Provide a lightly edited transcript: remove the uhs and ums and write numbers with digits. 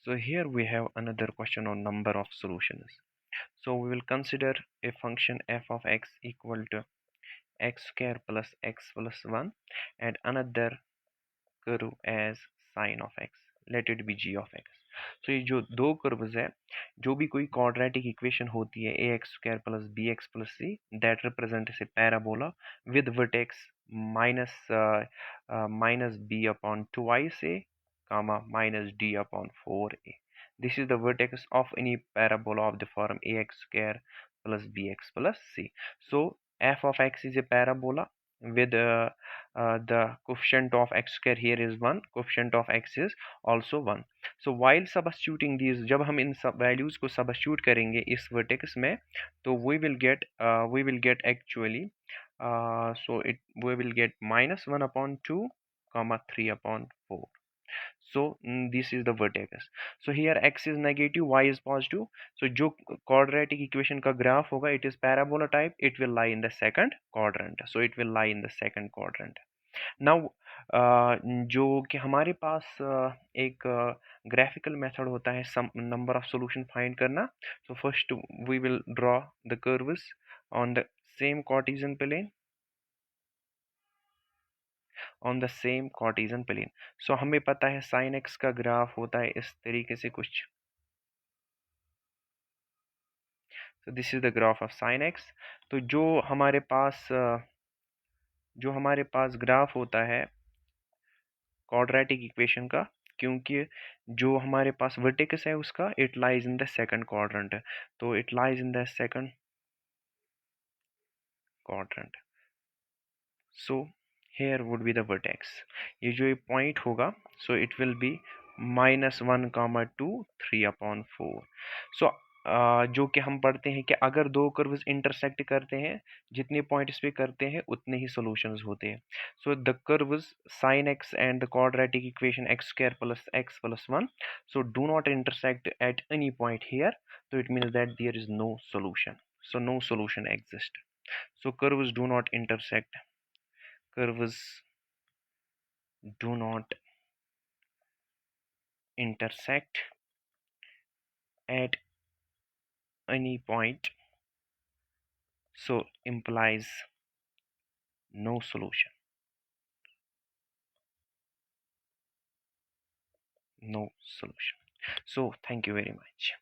So here we have another question on number of solutions. So we will consider a function f of x equal to x square plus x plus 1 and another curve as sin of x. Let it be g of x. So ये जो दो curves है, जो भी कोई quadratic equation होती है ax square plus bx plus c that represent a parabola with vertex minus b upon twice a comma minus d upon 4a. This is the vertex of any parabola of the form ax square plus bx plus c. So f of x is a parabola with the coefficient of x square here is 1, coefficient of x is also 1. So while substituting these, जब हम इन सब values को substitute करेंगे इस vertex में, तो we will get actually so it we will get minus 1 upon 2 comma 3 upon 4. So this is the vertex. So here x is negative, y is positive. So जो quadratic equation का graph होगा, it is parabola type, it will lie in the second quadrant. So it will lie in the second quadrant. Now जो कि हमारे पास एक graphical method होता है some number of solution find करना. So first we will draw the curves on the same Cartesian plane. On the same Cartesian plane. So हमें पता है साइन एक्स का ग्राफ होता है इस तरीके से कुछ. So this is the graph of sine x. तो जो हमारे पास ग्राफ होता है क्वाड्रेटिक इक्वेशन का, क्योंकि जो हमारे पास वर्टेक्स है उसका it lies in the second quadrant. तो it lies in the second quadrant. So here would be the vertex. ये जो ये पॉइंट होगा, so it will be -1,2,3/4. So जो कि हम पढ़ते हैं कि अगर दो कर्व्स इंटरसेक्ट करते हैं, जितने पॉइंट्स पे करते हैं उतने ही सॉल्यूशंस होते हैं. So the curves sin x and the quadratic equation x square plus x plus 1 so do not intersect at any point here, so it means that there is no solution. So no solution exists. So curves do not intersect. Curves do not intersect at any point, so implies no solution. No solution. So thank you very much.